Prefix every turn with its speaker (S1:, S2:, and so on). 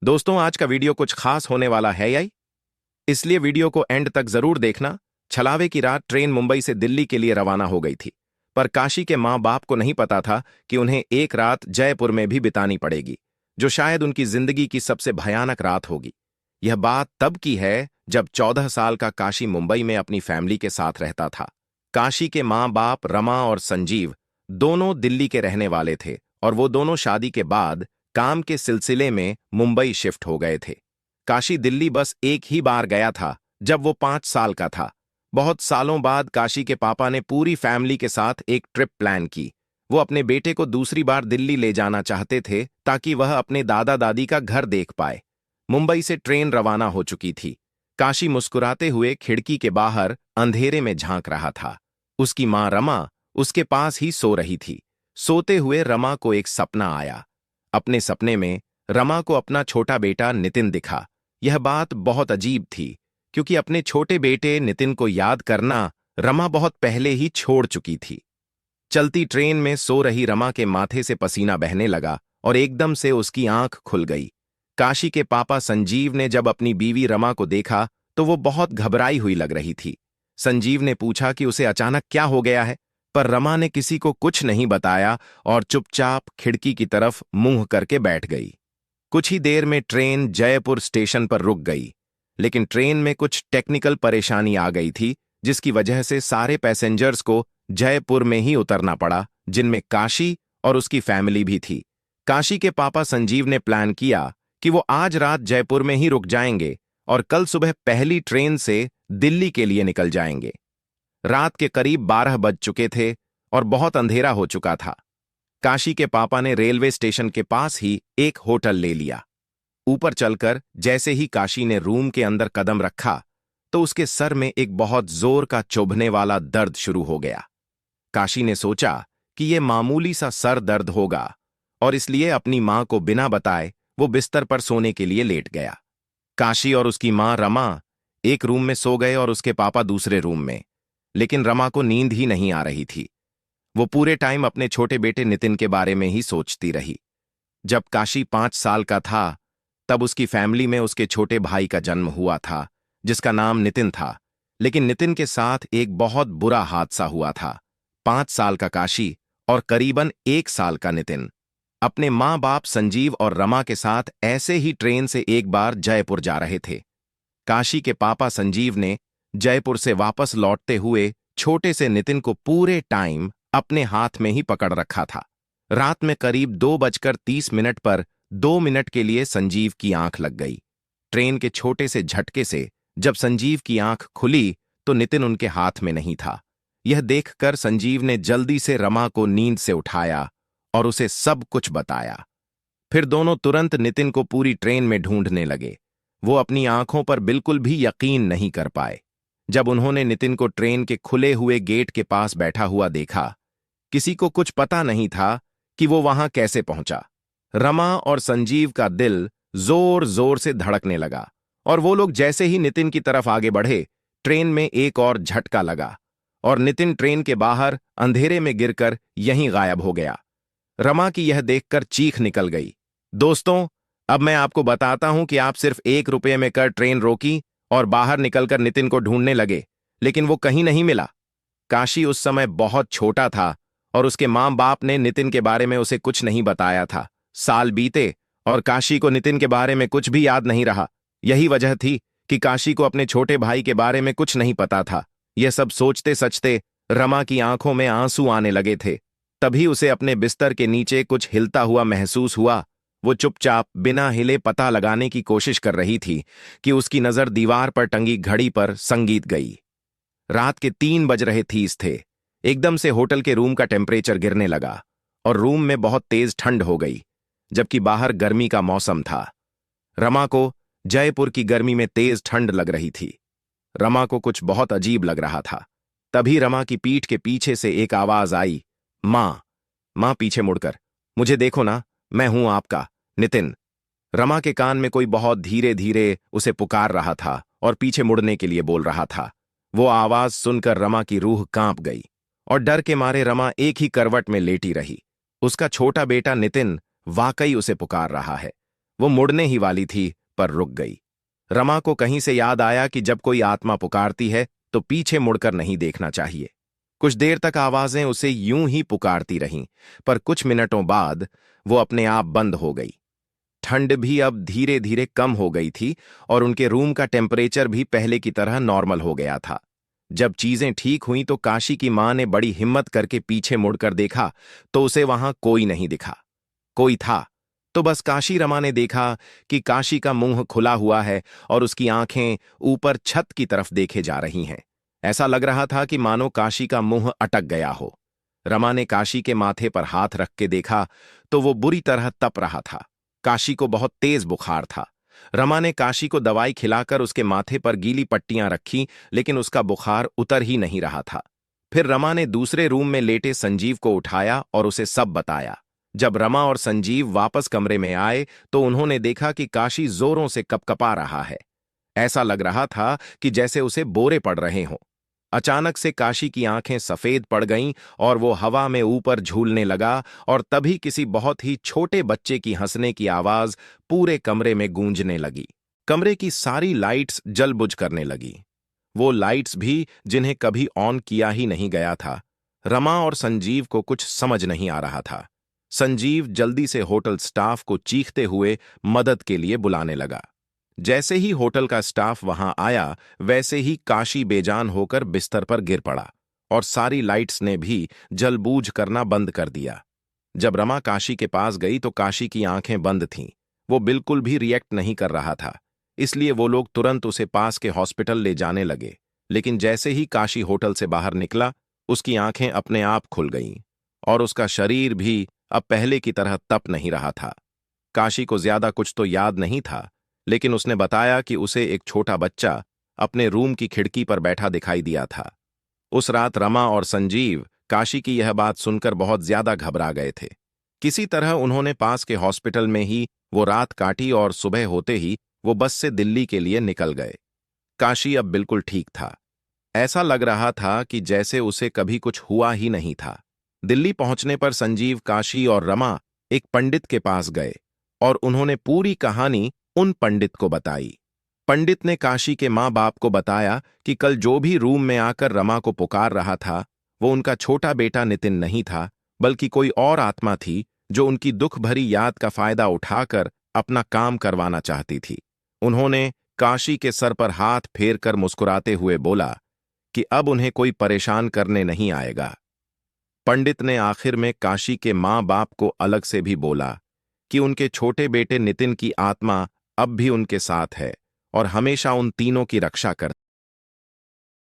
S1: दोस्तों, आज का वीडियो कुछ खास होने वाला है याई, इसलिए वीडियो को एंड तक जरूर देखना। छलावे की रात ट्रेन मुंबई से दिल्ली के लिए रवाना हो गई थी, पर काशी के माँ बाप को नहीं पता था कि उन्हें एक रात जयपुर में भी बितानी पड़ेगी, जो शायद उनकी जिंदगी की सबसे भयानक रात होगी। यह बात तब की है जब 14 साल का काशी मुंबई में अपनी फैमिली के साथ रहता था। काशी के माँ बाप रमा और संजीव दोनों दिल्ली के रहने वाले थे और वो दोनों शादी के बाद काम के सिलसिले में मुंबई शिफ्ट हो गए थे। काशी दिल्ली बस एक ही बार गया था, जब वो 5 साल का था। बहुत सालों बाद काशी के पापा ने पूरी फैमिली के साथ एक ट्रिप प्लान की। वो अपने बेटे को दूसरी बार दिल्ली ले जाना चाहते थे ताकि वह अपने दादा दादी का घर देख पाए। मुंबई से ट्रेन रवाना हो चुकी थी। काशी मुस्कुराते हुए खिड़की के बाहर अंधेरे में झांक रहा था। उसकी माँ रमा उसके पास ही सो रही थी। सोते हुए रमा को एक सपना आया। अपने सपने में रमा को अपना छोटा बेटा नितिन दिखा। यह बात बहुत अजीब थी, क्योंकि अपने छोटे बेटे नितिन को याद करना रमा बहुत पहले ही छोड़ चुकी थी। चलती ट्रेन में सो रही रमा के माथे से पसीना बहने लगा और एकदम से उसकी आंख खुल गई। काशी के पापा संजीव ने जब अपनी बीवी रमा को देखा तो वो बहुत घबराई हुई लग रही थी। संजीव ने पूछा कि उसे अचानक क्या हो गया है, पर रमा ने किसी को कुछ नहीं बताया और चुपचाप खिड़की की तरफ मुंह करके बैठ गई। कुछ ही देर में ट्रेन जयपुर स्टेशन पर रुक गई, लेकिन ट्रेन में कुछ टेक्निकल परेशानी आ गई थी, जिसकी वजह से सारे पैसेंजर्स को जयपुर में ही उतरना पड़ा, जिनमें काशी और उसकी फैमिली भी थी। काशी के पापा संजीव ने प्लान किया कि वो आज रात जयपुर में ही रुक जाएंगे और कल सुबह पहली ट्रेन से दिल्ली के लिए निकल जाएंगे। रात के करीब 12 बज चुके थे और बहुत अंधेरा हो चुका था। काशी के पापा ने रेलवे स्टेशन के पास ही एक होटल ले लिया। ऊपर चलकर जैसे ही काशी ने रूम के अंदर कदम रखा तो उसके सर में एक बहुत जोर का चुभने वाला दर्द शुरू हो गया। काशी ने सोचा कि यह मामूली सा सर दर्द होगा और इसलिए अपनी मां को बिना बताए वो बिस्तर पर सोने के लिए लेट गया। काशी और उसकी मां रमा एक रूम में सो गए और उसके पापा दूसरे रूम में, लेकिन रमा को नींद ही नहीं आ रही थी। वो पूरे टाइम अपने छोटे बेटे नितिन के बारे में ही सोचती रही। जब काशी 5 साल का था, तब उसकी फैमिली में उसके छोटे भाई का जन्म हुआ था, जिसका नाम नितिन था। लेकिन नितिन के साथ एक बहुत बुरा हादसा हुआ था। 5 साल का काशी और करीबन 1 साल का नितिन अपने माँ बाप संजीव और रमा के साथ ऐसे ही ट्रेन से एक बार जयपुर जा रहे थे। काशी के पापा संजीव ने जयपुर से वापस लौटते हुए छोटे से नितिन को पूरे टाइम अपने हाथ में ही पकड़ रखा था। रात में करीब 2:30 पर 2 मिनट के लिए संजीव की आंख लग गई। ट्रेन के छोटे से झटके से जब संजीव की आंख खुली तो नितिन उनके हाथ में नहीं था। यह देखकर संजीव ने जल्दी से रमा को नींद से उठाया और उसे सब कुछ बताया। फिर दोनों तुरंत नितिन को पूरी ट्रेन में ढूंढने लगे। वो अपनी आंखों पर बिल्कुल भी यकीन नहीं कर पाए जब उन्होंने नितिन को ट्रेन के खुले हुए गेट के पास बैठा हुआ देखा। किसी को कुछ पता नहीं था कि वो वहां कैसे पहुंचा। रमा और संजीव का दिल जोर जोर से धड़कने लगा और वो लोग जैसे ही नितिन की तरफ आगे बढ़े, ट्रेन में एक और झटका लगा और नितिन ट्रेन के बाहर अंधेरे में गिरकर यहीं गायब हो गया। रमा की यह देखकर चीख निकल गई। दोस्तों, अब मैं आपको बताता हूं कि आप सिर्फ 1 रुपये में कर ट्रेन रोकी और बाहर निकलकर नितिन को ढूंढने लगे, लेकिन वो कहीं नहीं मिला। काशी उस समय बहुत छोटा था और उसके माँ बाप ने नितिन के बारे में उसे कुछ नहीं बताया था। साल बीते और काशी को नितिन के बारे में कुछ भी याद नहीं रहा। यही वजह थी कि काशी को अपने छोटे भाई के बारे में कुछ नहीं पता था। यह सब सोचते सचते रमा की आंखों में आंसू आने लगे थे। तभी उसे अपने बिस्तर के नीचे कुछ हिलता हुआ महसूस हुआ। वो चुपचाप बिना हिले पता लगाने की कोशिश कर रही थी कि उसकी नजर दीवार पर टंगी घड़ी पर संगीत गई। रात के 3 बज रहे थे। एकदम से होटल के रूम का टेम्परेचर गिरने लगा और रूम में बहुत तेज ठंड हो गई, जबकि बाहर गर्मी का मौसम था। रमा को जयपुर की गर्मी में तेज ठंड लग रही थी। रमा को कुछ बहुत अजीब लग रहा था। तभी रमा की पीठ के पीछे से एक आवाज आई, माँ। माँ पीछे मुड़कर, मुझे देखो ना, मैं हूं आपका नितिन। रमा के कान में कोई बहुत धीरे धीरे उसे पुकार रहा था और पीछे मुड़ने के लिए बोल रहा था। वो आवाज सुनकर रमा की रूह कांप गई और डर के मारे रमा एक ही करवट में लेटी रही। उसका छोटा बेटा नितिन वाकई उसे पुकार रहा है। वो मुड़ने ही वाली थी पर रुक गई। रमा को कहीं से याद आया कि जब कोई आत्मा पुकारती है तो पीछे मुड़कर नहीं देखना चाहिए। कुछ देर तक आवाजें उसे यूं ही पुकारती रहीं, पर कुछ मिनटों बाद वो अपने आप बंद हो गई। ठंड भी अब धीरे धीरे कम हो गई थी और उनके रूम का टेम्परेचर भी पहले की तरह नॉर्मल हो गया था। जब चीजें ठीक हुईं तो काशी की मां ने बड़ी हिम्मत करके पीछे मुड़कर देखा तो उसे वहां कोई नहीं दिखा। कोई था तो बस काशी। रमा ने देखा कि काशी का मुंह खुला हुआ है और उसकी आंखें ऊपर छत की तरफ देखे जा रही हैं। ऐसा लग रहा था कि मानो काशी का मुंह अटक गया हो। रमा ने काशी के माथे पर हाथ रख के देखा तो वो बुरी तरह तप रहा था। काशी को बहुत तेज बुखार था। रमा ने काशी को दवाई खिलाकर उसके माथे पर गीली पट्टियां रखी, लेकिन उसका बुखार उतर ही नहीं रहा था। फिर रमा ने दूसरे रूम में लेटे संजीव को उठाया और उसे सब बताया। जब रमा और संजीव वापस कमरे में आए तो उन्होंने देखा कि काशी जोरों से कपकपा रहा है। ऐसा लग रहा था कि जैसे उसे बोरे पड़ रहे हों। अचानक से काशी की आंखें सफेद पड़ गईं और वो हवा में ऊपर झूलने लगा, और तभी किसी बहुत ही छोटे बच्चे की हंसने की आवाज पूरे कमरे में गूंजने लगी। कमरे की सारी लाइट्स जल बुझ करने लगी, वो लाइट्स भी जिन्हें कभी ऑन किया ही नहीं गया था। रमा और संजीव को कुछ समझ नहीं आ रहा था। संजीव जल्दी से होटल स्टाफ को चीखते हुए मदद के लिए बुलाने लगा। जैसे ही होटल का स्टाफ वहां आया, वैसे ही काशी बेजान होकर बिस्तर पर गिर पड़ा और सारी लाइट्स ने भी जलबूझ करना बंद कर दिया। जब रमा काशी के पास गई तो काशी की आंखें बंद थीं। वो बिल्कुल भी रिएक्ट नहीं कर रहा था, इसलिए वो लोग तुरंत उसे पास के हॉस्पिटल ले जाने लगे। लेकिन जैसे ही काशी होटल से बाहर निकला, उसकी आंखें अपने आप खुल गईं और उसका शरीर भी अब पहले की तरह तप नहीं रहा था। काशी को ज्यादा कुछ तो याद नहीं था, लेकिन उसने बताया कि उसे एक छोटा बच्चा अपने रूम की खिड़की पर बैठा दिखाई दिया था। उस रात रमा और संजीव काशी की यह बात सुनकर बहुत ज्यादा घबरा गए थे। किसी तरह उन्होंने पास के हॉस्पिटल में ही वो रात काटी और सुबह होते ही वो बस से दिल्ली के लिए निकल गए। काशी अब बिल्कुल ठीक था। ऐसा लग रहा था कि जैसे उसे कभी कुछ हुआ ही नहीं था। दिल्ली पहुंचने पर संजीव, काशी और रमा एक पंडित के पास गए और उन्होंने पूरी कहानी उन पंडित को बताई। पंडित ने काशी के माँ बाप को बताया कि कल जो भी रूम में आकर रमा को पुकार रहा था, वो उनका छोटा बेटा नितिन नहीं था, बल्कि कोई और आत्मा थी जो उनकी दुख भरी याद का फायदा उठाकर अपना काम करवाना चाहती थी। उन्होंने काशी के सर पर हाथ फेर कर मुस्कुराते हुए बोला कि अब उन्हें कोई परेशान करने नहीं आएगा। पंडित ने आखिर में काशी के माँ बाप को अलग से भी बोला कि उनके छोटे बेटे नितिन की आत्मा अब भी उनके साथ है और हमेशा उन तीनों की रक्षा कर